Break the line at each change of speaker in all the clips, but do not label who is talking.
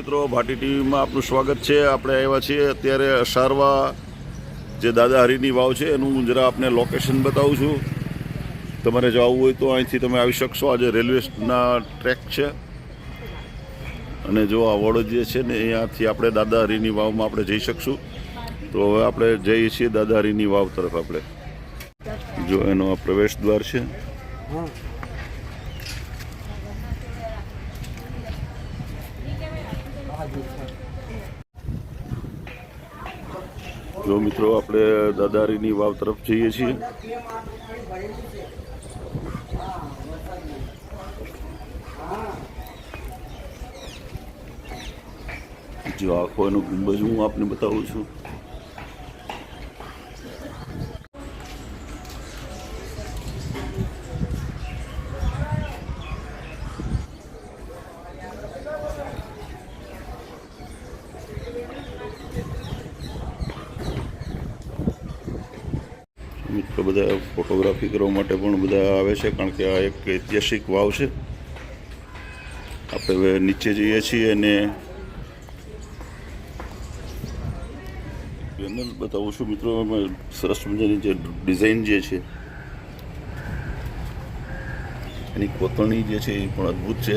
મિત્રો, ભાટી ટીવીમાં આપનું સ્વાગત છે। આપણે આવ્યા છીએ અત્યારે અસારવા જે દાદા હરીની વાવ છે એનું જરા આપને લોકેશન બતાવું છું। તમારે જો આવવું હોય તો અહીંથી તમે આવી શકશો। આજે રેલવેના ટ્રેક છે અને જો આ વડ જે છે ને અહીંયાથી આપણે દાદા હરીની વાવમાં આપણે જઈ શકશું। તો હવે આપણે જઈએ છીએ દાદા હરીની વાવ તરફ। આપણે જો એનો આ પ્રવેશ દ્વાર છે। જો મિત્રો, આપણે દાદા હરીની વાવ તરફ જઈએ છીએ। જો આખો એનો ગુંબજ હું આપને બતાવું છું। મિત્રો, બધા ફોટોગ્રાફી કરવા માટે પણ બધા આવે છે, કારણ કે આ એક ઐતિહાસિક વાવ છે। આપણે હવે નીચે જઈએ છીએ અને પેનલ બતાવું છું। મિત્રો, સરસ મજાની જે ડિઝાઇન જે છે એની કોતરણી જે છે એ પણ અદ્ભુત છે।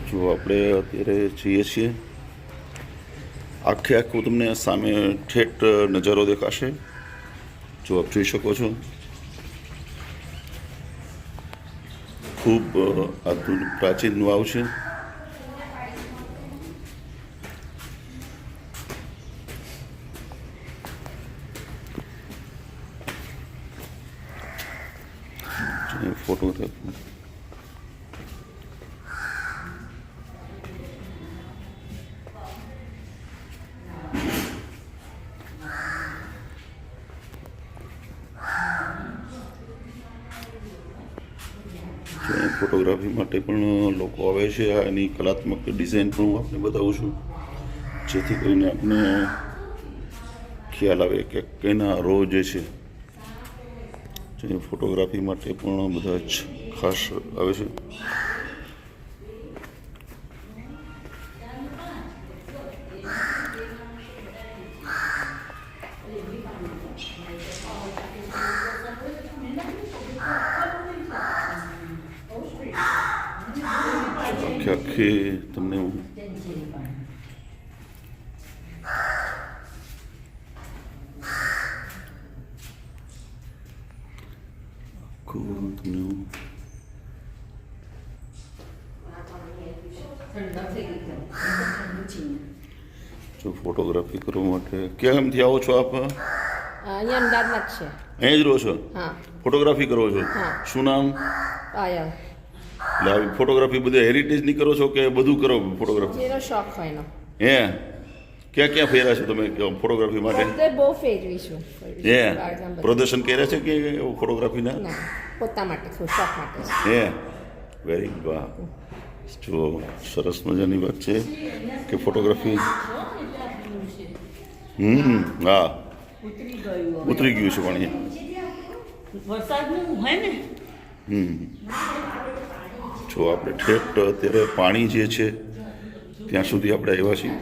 જો આપણે અત્યારે જઈએ છીએ, આખું તમને સામે ઠેઠ નજારો દેખાશે। જો આપ જોઈ શકો છો, ખૂબ આધુનિક પ્રાચીન વાવ છે। ફોટોગ્રાફી ફોટોગ્રાફી માટે પણ લોકો આવે છે। એની કલાત્મક ડિઝાઇન પણ હું આપને બતાવું છું, જેથી કરીને આપને ખ્યાલ આવે કે કેના રો જે છે ફોટોગ્રાફી માટે પણ બધા જ ખાસ આવે છે। આખી તમને હું જો ફોટોગ્રાફી કરવા માટે ક્યાંથી આવો છો આપ?
અહીંયા અમદાવાદમાં જ છે।
અહીં જ રહો છો?
હા।
ફોટોગ્રાફી કરો છો?
હા।
શું નામ?
આયા
એટલે આવી ફોટોગ્રાફી બધે હેરિટેજની કરો છો કે બધું કરો ફોટોગ્રાફી?
જેનો શોખ હોય એનો।
હે, ક્યાં ક્યાં ફેર્યા છો તમે ફોટોગ્રાફી માટે?
પોતે બહુ ફેરવીશું।
હે, પ્રદર્શન કર્યા છે કે ફોટોગ્રાફીના?
ના, પોતા માટે શોખ માટે।
હે, વેરી વાહ। જો સરસ મજાની વાત છે કે ફોટોગ્રાફી હા ઉતરી ગયું છે પાણી। જો આપણે ઠેઠ અત્યારે પાણી જે છે ત્યાં સુધી આપણે આવ્યા છીએ।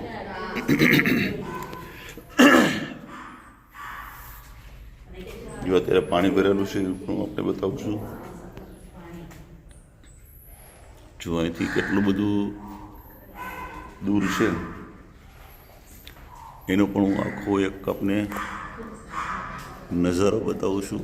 જો અત્યારે પાણી ભરેલું છે હું આપણે બતાવું છું। જો અહીંથી કેટલું બધું દૂર છે એનો પણ હું આખો એક આપને નજારો બતાવું છું।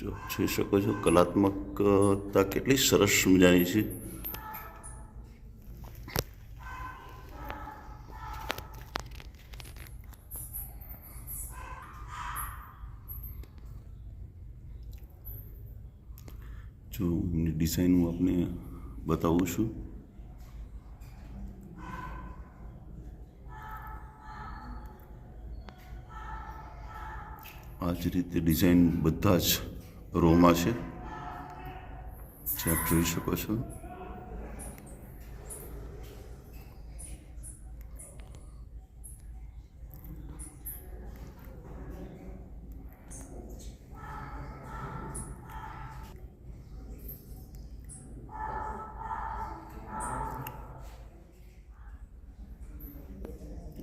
જો જોઈ શકો છો કલાત્મકતા કેટલી સરસ મજાની છે। જો ડિઝાઇન હું આપને બતાવું છું। આ જ રીતે ડિઝાઇન બધા જ રોમાં છે, જે આપ જોઈ શકો છો।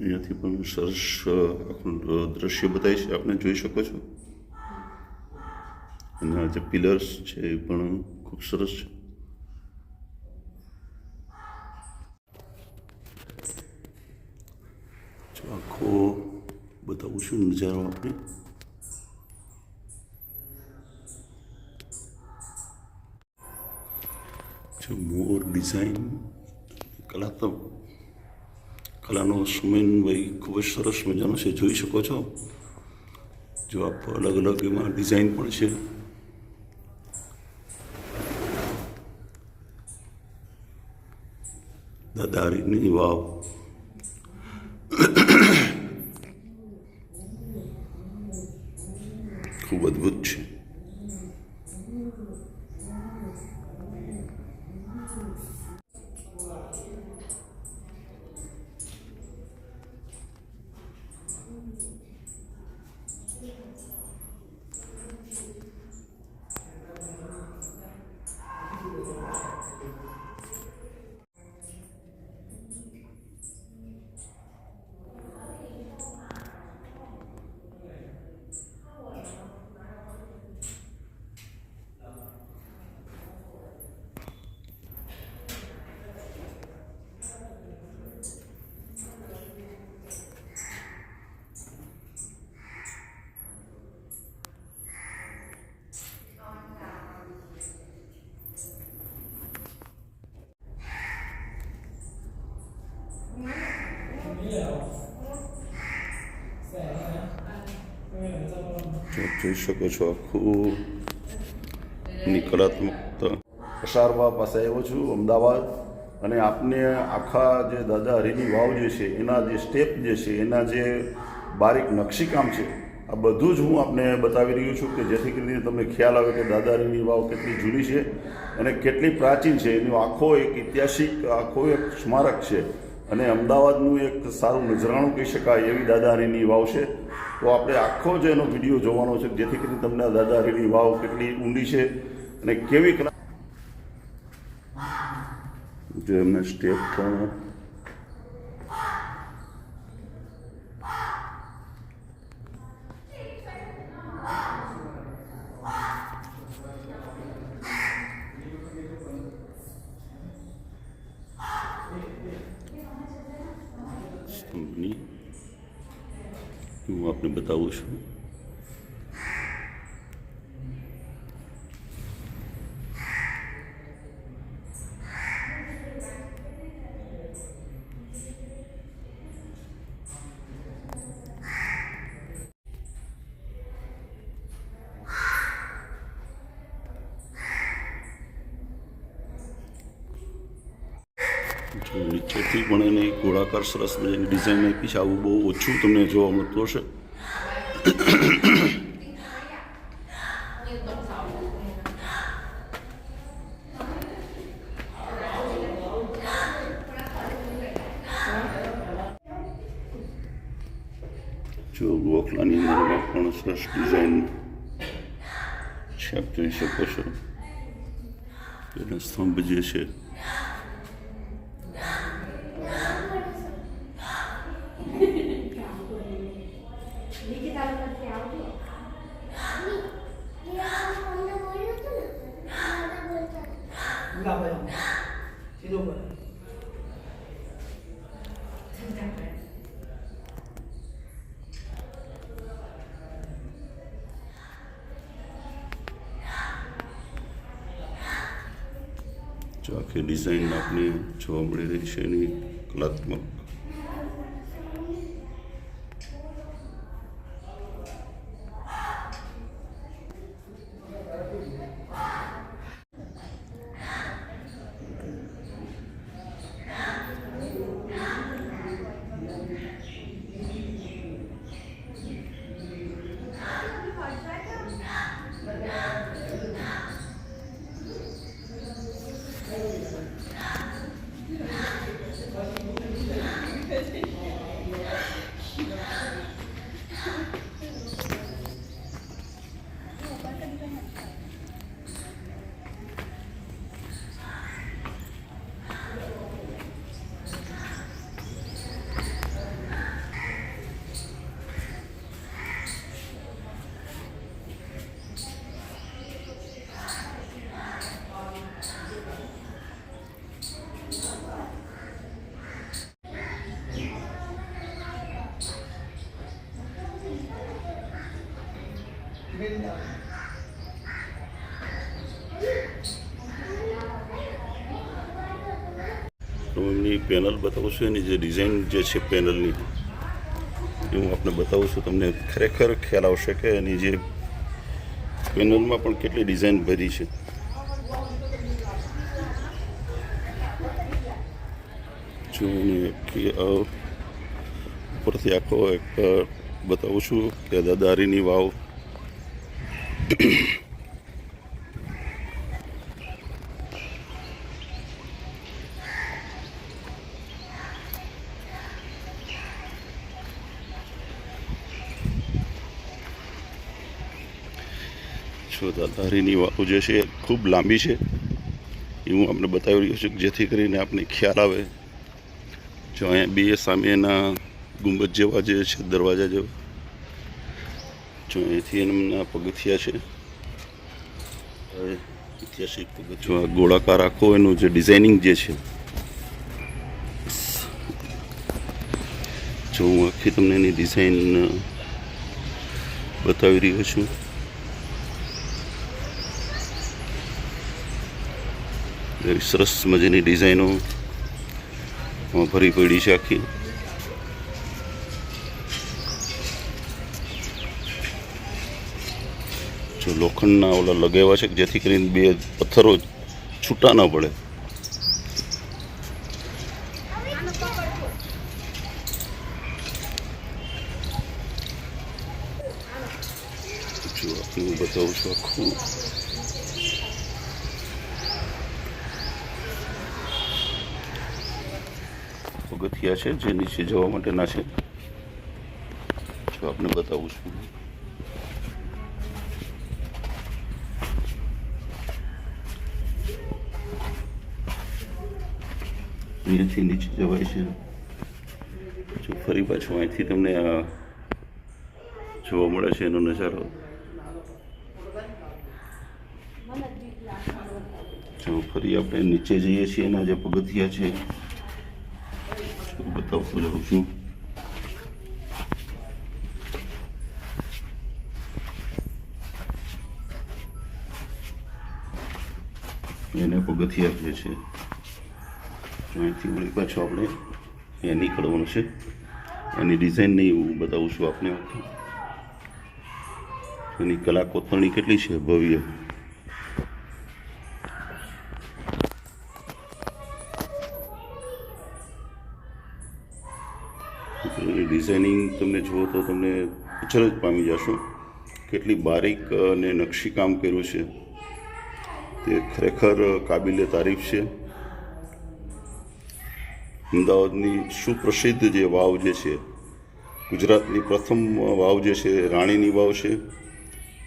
અહીંયાથી પણ સરસ આખું દ્રશ્ય બતાવી છે, આપણે જોઈ શકો છો. અને આ જે પિલર્સ છે એ પણ ખૂબ સરસ છે. જો આખો બતાવું છું નજારો આપણે. જો મોર ડિઝાઇન કલાનો સમન્વય ખૂબ જ સરસ મજાનો છે, જોઈ શકો છો. જો આપ અલગ અલગ એમાં ડિઝાઇન પણ છે. દાદારીની વાવ ખૂબ અદ્ભુત છે. જોઈ શકો છો આખું ની કલાત્મકતા. અસારવા પાસે આવ્યો છું અમદાવાદ, અને આપને આખા જે દાદા હરીની વાવ જે છે એના જે સ્ટેપ જે છે, એના જે બારીક નકશીકામ છે, આ બધું જ હું આપને બતાવી રહ્યો છું કે જેથી કરીને તમને ખ્યાલ આવે કે દાદા હરીની વાવ કેટલી જૂની છે અને કેટલી પ્રાચીન છે. એનો આખો એક ઐતિહાસિક આખો એક સ્મારક છે અને અમદાવાદનું એક સારું નજરાણું કહી શકાય એવી દાદા હરીની વાવ છે. તો આપણે આખો જ એનો વિડીયો જોવાનો છે જેથી કરીને તમને દાદા હરીની વાવ કેટલી ઊંડી છે અને કેવી કલા. જો એમના સ્ટેપ પણ સ્તંભની હું આપને બતાવું છું. નીચેથી પણ એને ગોળાકાર સરસ મજાની ડિઝાઇન આપી છે. આવું બહુ ઓછું તમને જોવા મળતું હશે. જો ગોખલાની અંદરમાં પણ સરસ ડિઝાઇન છે, આપ જોઈ શકો છો. એના સ્તંભ જે છે જો આખી ડિઝાઇન આપને જોવા મળી રહી છે એની કલાત્મક. તો એમની પેનલ બતાવું છું, એની જે ડિઝાઇન જે છે પેનલની એ હું આપને બતાવું છું. તમને ખરેખર ખ્યાલ આવશે કે એની જે પેનલમાં પણ કેટલી ડિઝાઇન ભરી છે. જો ઉપરથી આખો એક બતાવું છું કે દાદાહરીની વાવ જો દાદાહરીની વાવ જે છે ખૂબ લાંબી છે એ હું આપને બતાવી રહ્યો છું જેથી કરીને આપને ખ્યાલ આવે. જો અહીંયા બે સામેના ગુંબજ જેવા જે છે દરવાજા જેવા, જો અહીંથી એમના પગથિયા છે ઐતિહાસિક પગથિયા. આ ગોળાકાર આખો એનું જે ડિઝાઇનિંગ જે છે, જો હું આખી તમને એની ડિઝાઇન બતાવી રહ્યો છું. એવી સરસ મજાની ડિઝાઇનો ભરી પડી છે આખી. જો લોખંડના ઓલા લગાવ્યા છે જેથી કરીને બે પથ્થરો છૂટા ન પડે. જો આપને હું બતાવું છું આખું. પગથિયા છે જે નીચે જવા માટેના છે. જો આપને બતાવું છું. અહીંયાથી નીચે જવાય છે. જો ફરી પાછું અહીંથી તમને આ જોવા મળે છે એનો નજારો. જો ફરી આપણે નીચે જઈએ છીએ એના જે પગથિયા છે બતાવતો જાઉં છું. એને પગથિયા જે છે અહીંથી વળી પાછું આપણે અહીંયા નીકળવાનું છે. એની ડિઝાઇન નહીં હું બતાવું છું આપને. એની કલા કોતરણી કેટલી છે ભવ્ય. ડિઝાઇનિંગ તમે જુઓ તો તમને અચરજ પામી જશો કેટલી બારીક અને નકશીકામ કર્યું છે. તે ખરેખર કાબિલે તારીફ છે. અમદાવાદની સુપ્રસિદ્ધ જે વાવ જે છે, ગુજરાતની પ્રથમ વાવ જે છે રાણીની વાવ છે,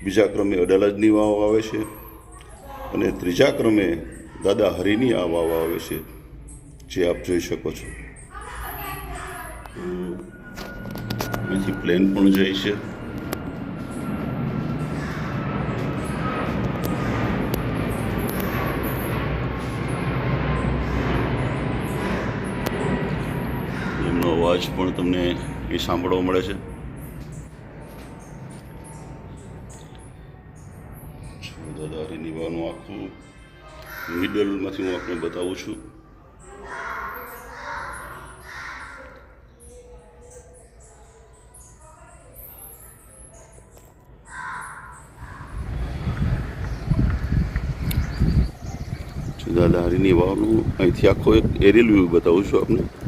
બીજા ક્રમે અડાલજની વાવ આવે છે અને ત્રીજા ક્રમે દાદાહરીની આ વાવ આવે છે જે આપ જોઈ શકો છો. અહીંથી પ્લેન પણ જાય છે. એમનો અવાજ પણ તમને એ સાંભળવા મળે છે. દાદાહરીની વાવનું આખું મિડલમાંથી હું આપને બતાવું છું. દાદાહરીની વાવનું અહીંથી આખો એક એરિયલ વ્યૂ બતાવું છું આપને.